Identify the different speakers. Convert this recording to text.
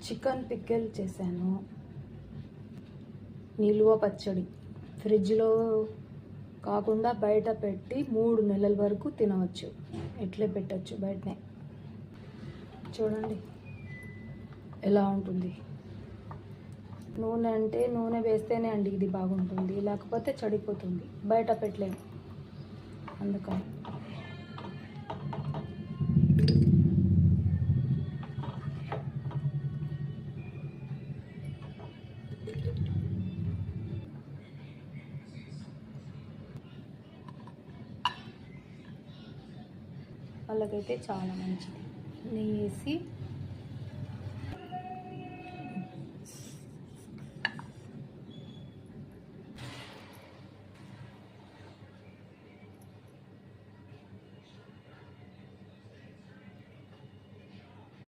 Speaker 1: Chicken pickle చేశాను. నిలువ పచ్చడి ఫ్రిడ్జ్లో కాకుండా బయట పెట్టి 3 నెలల వరకు తినవచ్చు. ఇట్లే పెట్టచ్చు బయటనే. చూడండి ఎలా ఉంటుంది. నూనె అంటే నూనె వేస్తేనే అండి ఇది బాగుంటుంది, లేకపోతే చెడిపోతుంది. బయట పెట్టలేము అందుకని. వాళ్ళకైతే చాలా మంచిది. నెయ్యి వేసి